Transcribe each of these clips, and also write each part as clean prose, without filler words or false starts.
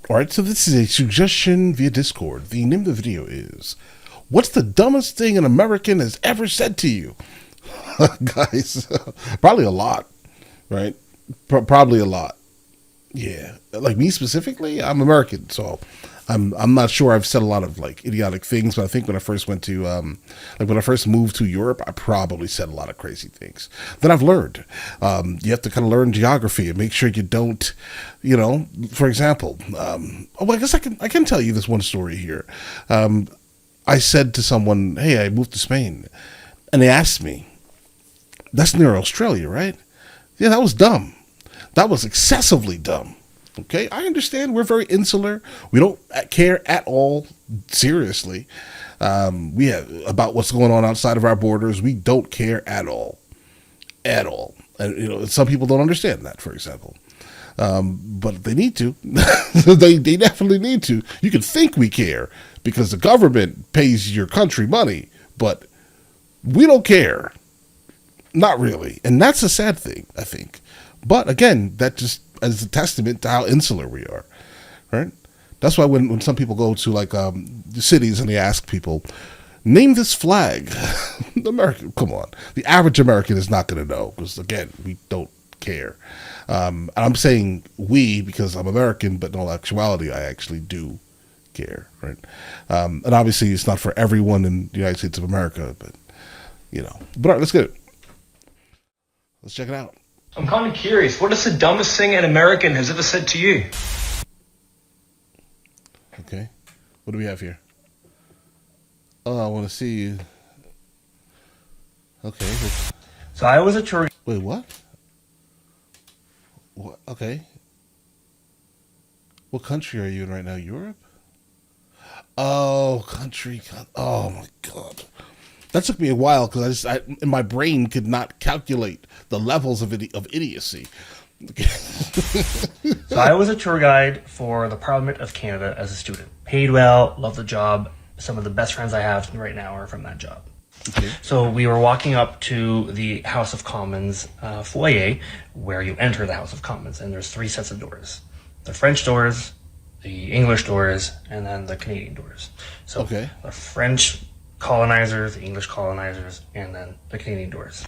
All right, so this is a suggestion via Discord. The name of the video is, "What's the dumbest thing an American has ever said to you?" Guys, probably a lot, right? Probably a lot. Yeah, like me specifically, I'm American, so I'm not sure I've said a lot of like idiotic things, but I think when I first went to like when I first moved to Europe, I probably said a lot of crazy things that I've learned. You have to kind of learn geography and make sure you don't, for example, I guess I can tell you this one story here. I said to someone, "Hey, I moved to Spain," and they asked me, "That's near Australia, right?" Yeah, that was dumb. That was excessively dumb. Okay, I understand we're very insular. We don't care at all, seriously. We have about what's going on outside of our borders. We don't care at all, at all. And some people don't understand that, for example. But they need to. they definitely need to. You can think we care because the government pays your country money, but we don't care. Not really, and that's a sad thing, I think. But again, that just is a testament to how insular we are, right? That's why when some people go to like the cities and they ask people, "Name this flag," American, come on, the average American is not going to know because again, we don't care. And I'm saying we because I'm American, but in all actuality, I actually do care, right? And obviously, it's not for everyone in the United States of America, but But all right, let's get it. Let's check it out. I'm kind of curious. What is the dumbest thing an American has ever said to you? Okay. What do we have here? Oh, I want to see you. Okay. So I was a tour. Wait, what? What? Okay. What country are you in right now? Europe? Oh, country. Oh, my God. That took me a while because in my brain could not calculate the levels of idiocy. So I was a tour guide for the Parliament of Canada as a student. Paid well, loved the job. Some of the best friends I have right now are from that job. Okay. So we were walking up to the House of Commons foyer where you enter the House of Commons, and there's 3 sets of doors. The French doors, the English doors, and then the Canadian doors. So okay. The French colonizers, the English colonizers, and then the Canadian doors.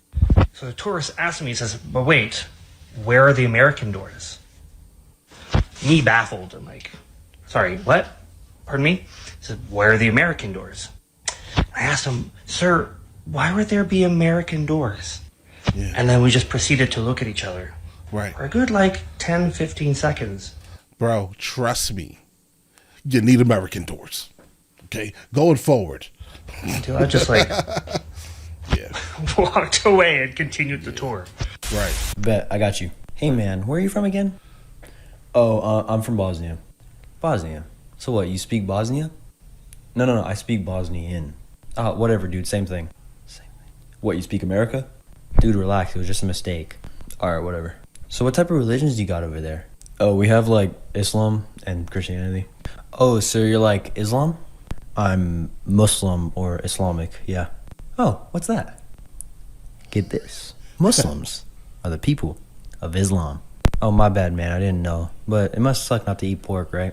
So the tourist asked me, he says, "But wait, where are the American doors?" Me baffled. I'm like, "Sorry, what? Pardon me?" He said, "Where are the American doors?" I asked him, "Sir, why would there be American doors?" Yeah. And then we just proceeded to look at each other. Right. For a good 10, 15 seconds. Bro, trust me. You need American doors. Okay? Going forward. Until I just yeah. walked away and continued the tour. Right. Bet, I got you. Hey man, where are you from again? Oh, I'm from Bosnia. Bosnia. So what, you speak Bosnia? No, I speak Bosnian. Whatever, dude, same thing. What, you speak America? Dude, relax, it was just a mistake. Alright, whatever. So what type of religions do you got over there? Oh, we have Islam and Christianity. Oh, so you're like Islam? I'm Muslim or Islamic, yeah. Oh, what's that? Get this. Muslims are the people of Islam. Oh, my bad, man, I didn't know. But it must suck not to eat pork, right?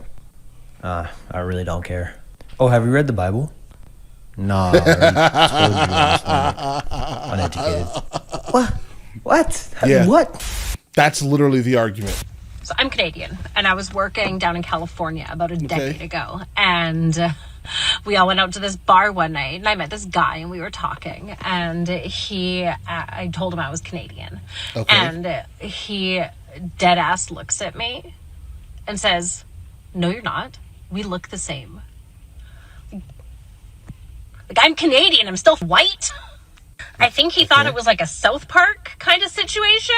I really don't care. Oh, have you read the Bible? Nah, I already told you uneducated. What? Yeah. What? That's literally the argument. So I'm Canadian, and I was working down in California about a decade ago, and we all went out to this bar one night, and I met this guy, and we were talking, and I told him I was Canadian, and he dead ass looks at me and says, "No, you're not. We look the same." Like, I'm Canadian, I'm still white. I think he thought it was like a South Park kind of situation.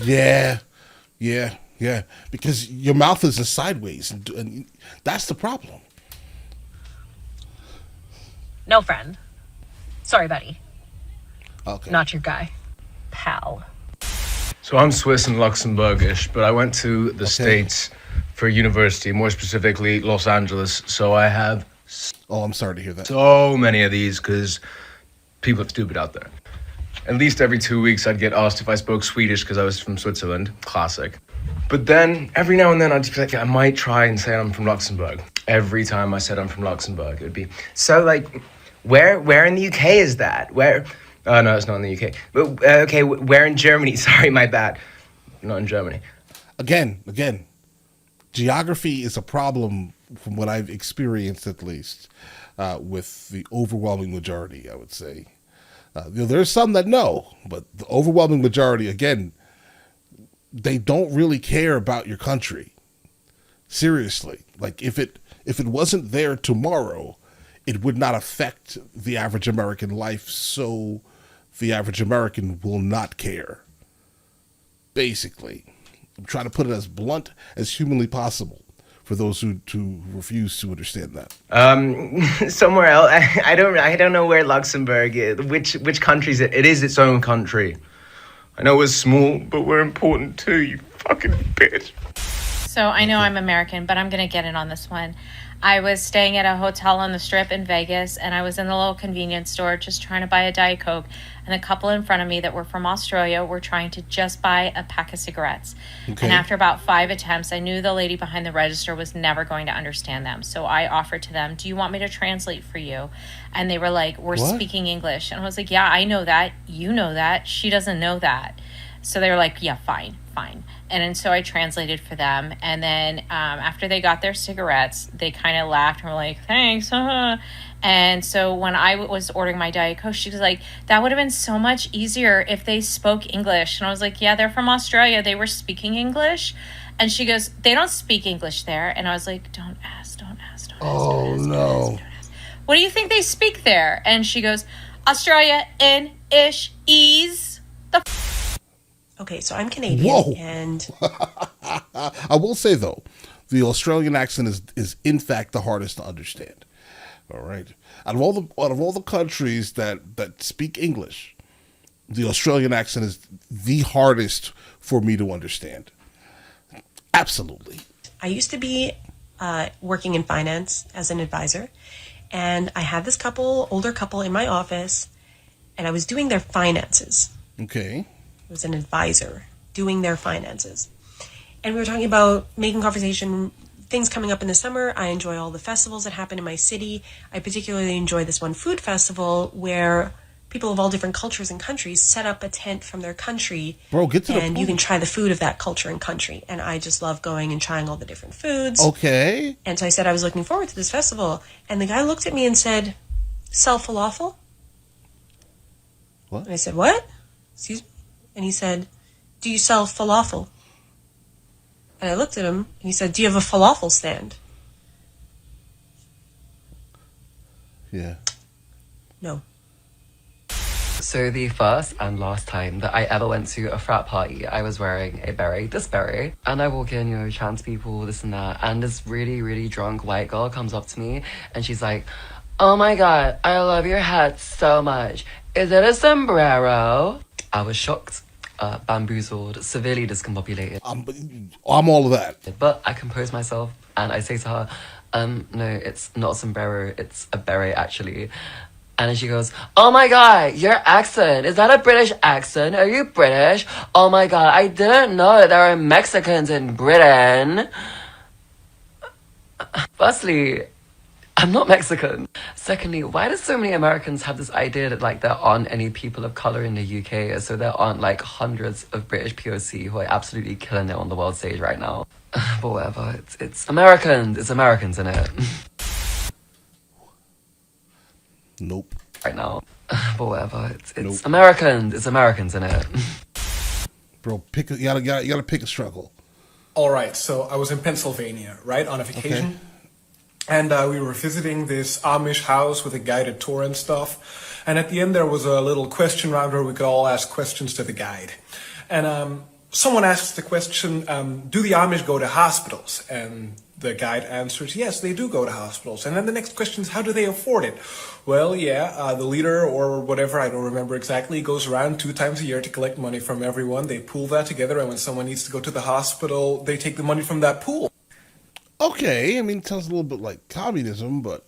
Yeah. Because your mouth is sideways, and that's the problem. No, friend. Sorry, buddy. Okay. Not your guy. Pal. So I'm Swiss and Luxembourgish, but I went to the States for university, more specifically Los Angeles. So I have Oh, I'm sorry to hear that. so many of these because people are stupid out there. At least every 2 weeks I'd get asked if I spoke Swedish because I was from Switzerland. Classic. But then every now and then I'd just be like, I might try and say I'm from Luxembourg. Every time I said I'm from Luxembourg, it would be, so like, where in the UK is that? Where? Oh, no, it's not in the UK. But, okay, where in Germany? Sorry, my bad. Not in Germany. Again, geography is a problem from what I've experienced, at least, with the overwhelming majority, I would say. There's some that know, but the overwhelming majority, again, they don't really care about your country. Seriously. Like, if it wasn't there tomorrow, it would not affect the average American life, so the average American will not care. Basically. I'm trying to put it as blunt as humanly possible for those who refuse to understand that. Somewhere else. I don't know where Luxembourg is. Which country is it? It is its own country. I know we're small, but we're important too, you fucking bitch. So I know I'm American, but I'm going to get in on this one. I was staying at a hotel on the Strip in Vegas, and I was in the little convenience store just trying to buy a Diet Coke. And the couple in front of me that were from Australia were trying to just buy a pack of cigarettes. Okay. And after about 5 attempts, I knew the lady behind the register was never going to understand them. So I offered to them, do you want me to translate for you? And they were like, we're speaking English. And I was like, yeah, I know that. You know that. She doesn't know that. So they were like, yeah, fine. And so I translated for them. And then after they got their cigarettes, they kind of laughed and were like, thanks. And so when I was ordering my Diet Coke, she was like, that would have been so much easier if they spoke English. And I was like, yeah, they're from Australia. They were speaking English. And she goes, they don't speak English there. And I was like, don't ask. Oh, no. What do you think they speak there? And she goes, Australia in ish ease. Okay, so I'm Canadian. Whoa. And I will say, though, the Australian accent is in fact the hardest to understand. All right. Out of all the countries that speak English, the Australian accent is the hardest for me to understand. Absolutely. I used to be working in finance as an advisor, and I had this older couple in my office, and I was doing their finances. Okay. I was an advisor doing their finances. And we were talking about making conversation, things coming up in the summer. I enjoy all the festivals that happen in my city. I particularly enjoy this one food festival where people of all different cultures and countries set up a tent from their country. Bro, get to the point. And you can try the food of that culture and country. And I just love going and trying all the different foods. Okay. And so I said I was looking forward to this festival. And the guy looked at me and said, sell falafel? What? And I said, what? Excuse me? And he said, do you sell falafel? And I looked at him, and he said, do you have a falafel stand? Yeah. No. So the first and last time that I ever went to a frat party, I was wearing a beret, this beret, and I walk in, trans people, this and that, and this really, really drunk white girl comes up to me, and she's like, oh my god, I love your hat so much. Is it a sombrero? I was shocked. Bamboozled, severely discombobulated. I'm all of that. But I compose myself and I say to her, no, it's not a sombrero, it's a beret actually. And then she goes, oh my god, your accent, is that a British accent? Are you British? Oh my god, I didn't know that there are Mexicans in Britain. Firstly, I'm not Mexican. Secondly, why do so many Americans have this idea that there aren't any people of color in the UK, so there aren't hundreds of British POC who are absolutely killing it on the world stage right now? But whatever, it's Americans, isn't it? Nope. Right now. But whatever, it's Nope. Americans, isn't it? Bro, you gotta pick a struggle. All right, so I was in Pennsylvania, right, on a vacation. Okay. And we were visiting this Amish house with a guided tour and stuff. And at the end, there was a little question round where we could all ask questions to the guide. And someone asks the question, do the Amish go to hospitals? And the guide answers, yes, they do go to hospitals. And then the next question is, how do they afford it? Well, yeah, the leader or whatever, I don't remember exactly, goes around 2 times a year to collect money from everyone. They pool that together, and when someone needs to go to the hospital, they take the money from that pool. Okay, I mean, it sounds a little bit like communism, but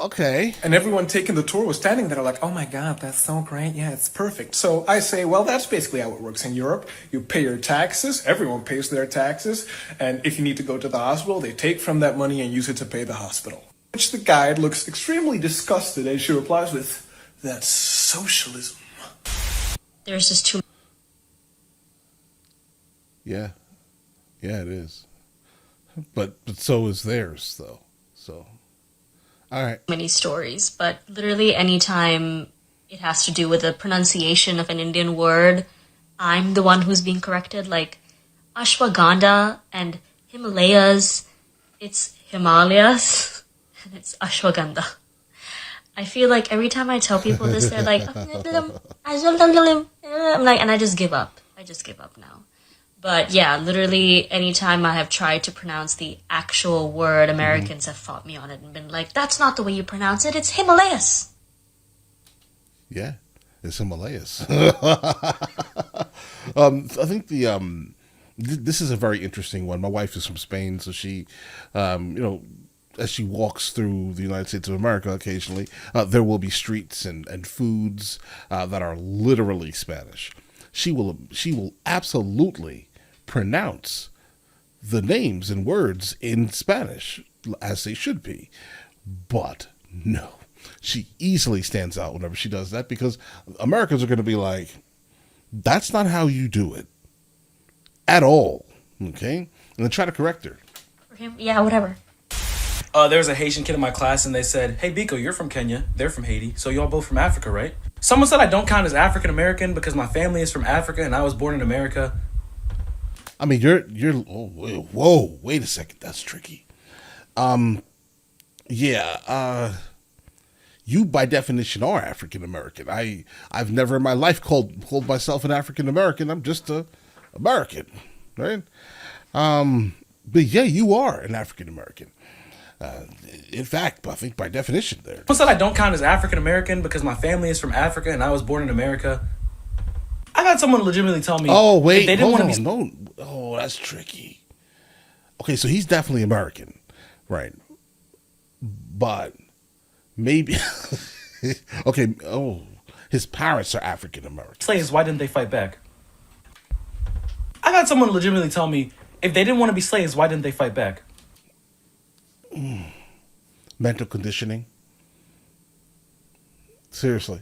Okay. And everyone taking the tour was standing there like, oh my God, that's so great. Yeah, it's perfect. So I say, well, that's basically how it works in Europe. You pay your taxes. Everyone pays their taxes. And if you need to go to the hospital, they take from that money and use it to pay the hospital. Which the guide looks extremely disgusted as she replies with, that's socialism. There's just too Yeah. Yeah, it is. But so is theirs, though. So, all right. many stories, but literally anytime it has to do with the pronunciation of an Indian word, I'm the one who's being corrected. Like ashwagandha and Himalayas, it's Himalayas and it's ashwagandha. I feel like every time I tell people this, they're like, I'm like, and I just give up. I just give up now. But yeah, literally anytime I have tried to pronounce the actual word, Americans have fought me on it and been like, that's not the way you pronounce it, it's Himalayas. Yeah, it's Himalayas. I think this is a very interesting one. My wife is from Spain, so she, as she walks through the United States of America occasionally, there will be streets and foods that are literally Spanish. She will absolutely pronounce the names and words in Spanish as they should be, but no, she easily stands out whenever she does that because Americans are going to be like, that's not how you do it at all, okay? And then try to correct her. Yeah, whatever. There was a Haitian kid in my class, and they said, hey, Biko, you're from Kenya. They're from Haiti. So y'all both from Africa, right? Someone said I don't count as African-American because my family is from Africa and I was born in America. I mean, you're whoa, wait a second. That's tricky. You by definition are African-American. I've never in my life called myself an African-American. I'm just a American, right? But yeah, you are an African-American. In fact, I think by definition there. Someone said I don't count as African-American because my family is from Africa and I was born in America. I've had someone legitimately tell me... Oh, wait, they didn't want to be... No. Oh, that's tricky. Okay, so he's definitely American, right? But maybe... okay, his parents are African-American. Slaves, why didn't they fight back? I've had someone legitimately tell me, if they didn't want to be slaves, why didn't they fight back? Mental conditioning. Seriously,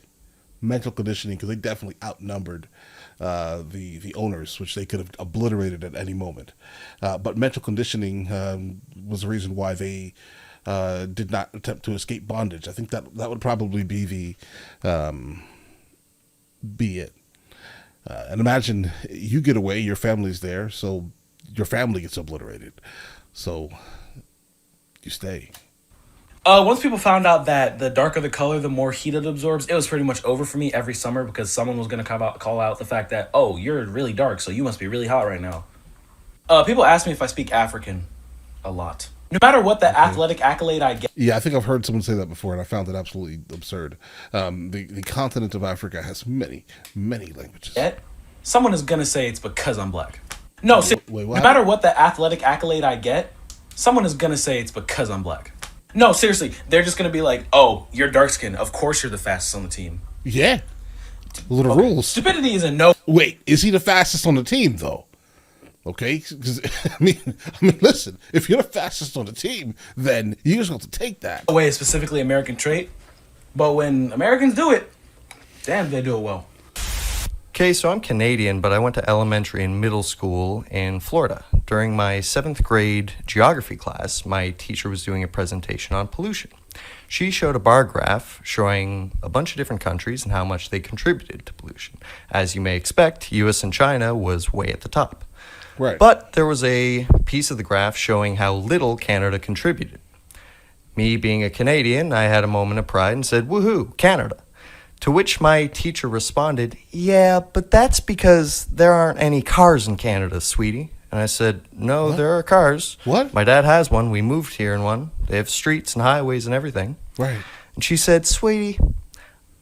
mental conditioning, because they definitely outnumbered the owners, which they could have obliterated at any moment. But mental conditioning was the reason why they did not attempt to escape bondage. I think that would probably be it. And imagine you get away, your family's there, so your family gets obliterated. So you stay. Once people found out that the darker the color, the more heat it absorbs, it was pretty much over for me every summer because someone was going to call out the fact that, oh, you're really dark, so you must be really hot right now. People ask me if I speak African a lot. No matter what the athletic accolade I get. Yeah, I think I've heard someone say that before, and I found it absolutely absurd. The continent of Africa has many, many languages. Someone is going to say it's because I'm black. No, Wait, no matter what the athletic accolade I get, someone is going to say it's because I'm black. No, seriously, they're just going to be like, oh, you're dark skinned. Of course you're the fastest on the team. Yeah. Little rules. Stupidity is a no. Wait, is he the fastest on the team, though? Okay? Because, I mean, listen, if you're the fastest on the team, then you just have to take that. Way is specifically American trait. But when Americans do it, damn, they do it well. Okay, so I'm Canadian, but I went to elementary and middle school in Florida. During my 7th grade geography class, my teacher was doing a presentation on pollution. She showed a bar graph showing a bunch of different countries and how much they contributed to pollution. As you may expect, US and China was way at the top. Right. But there was a piece of the graph showing how little Canada contributed. Me being a Canadian, I had a moment of pride and said, woohoo, Canada. To which my teacher responded, yeah, but that's because there aren't any cars in Canada, sweetie. And I said, no, What? there are cars. What? My dad has one. We moved here in one. They have streets and highways and everything. Right. And she said, sweetie,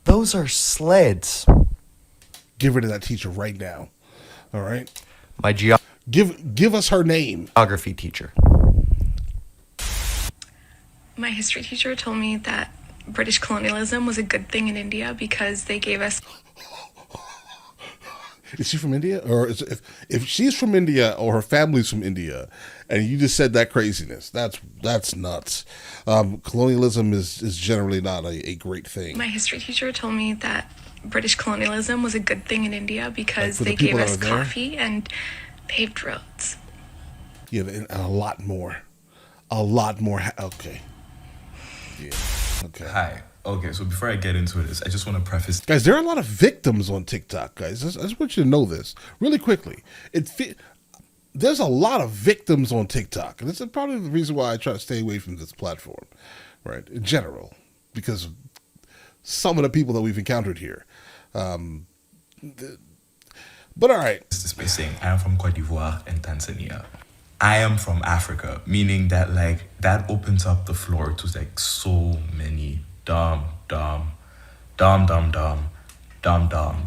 those are sleds. Give rid of that teacher right now. All right? My Give us her name. geography teacher. My history teacher told me that British colonialism was a good thing in India because they gave us. Is she from India? Or if she's from India or her family's from India, and you just said that craziness, that's nuts. Colonialism is generally not a great thing. My history teacher told me that British colonialism was a good thing in India because Like, they gave us coffee and paved roads. Yeah, and a lot more. Okay. Yeah. Okay. Hi. Okay, so before I get into this, I just want to preface. Guys, there are a lot of victims on TikTok, guys. I just want you to know this really quickly. There's a lot of victims on TikTok, and this is probably the reason why I try to stay away from this platform, right? In general, because of some of the people that we've encountered here. But all right. This is by saying I am from Cote d'Ivoire and Tanzania. I am from Africa, meaning that like that opens up the floor to like so many dumb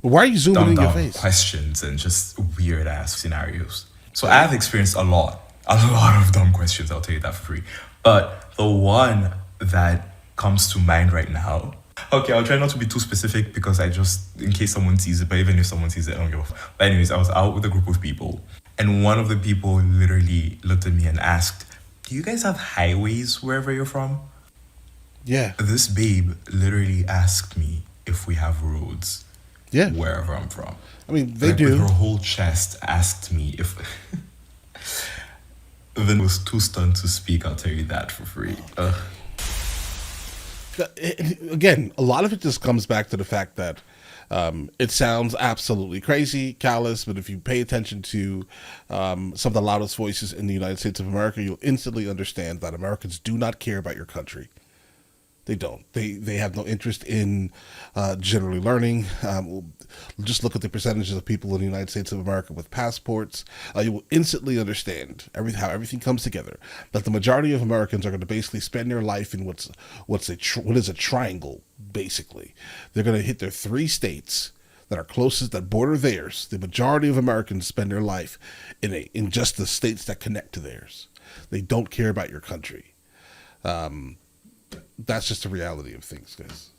Why are you zooming in your face? questions and just weird ass scenarios. So I have experienced a lot of dumb questions, I'll tell you that for free. But the one that comes to mind right now, okay, I'll try not to be too specific because in case someone sees it, but even if someone sees it, I don't give a fuck. But anyways, I was out with a group of people, and one of the people literally looked at me and asked, "Do you guys have highways wherever you're from?" Yeah. This babe literally asked me if we have roads. Yeah. Wherever I'm from. I mean, they like, do. With her whole chest asked me if... Then was too stunned to speak, I'll tell you that for free. Ugh. Again, a lot of it just comes back to the fact that it sounds absolutely crazy, callous, but if you pay attention to some of the loudest voices in the United States of America, you'll instantly understand that Americans do not care about your country. They don't. They have no interest in generally learning. Just look at the percentages of people in the United States of America with passports. You will instantly understand how everything comes together. That the majority of Americans are going to basically spend their life in what is a triangle. Basically, they're going to hit their 3 states that are closest, that border theirs. The majority of Americans spend their life in just the states that connect to theirs. They don't care about your country. That's just the reality of things, guys.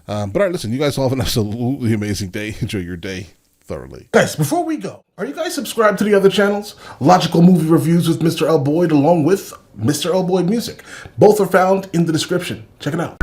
But all right, listen, you guys all have an absolutely amazing day. Enjoy your day thoroughly. Guys, before we go, are you guys subscribed to the other channels? Logical Movie Reviews with Mr. L. Boyd along with Mr. L. Boyd Music. Both are found in the description. Check it out.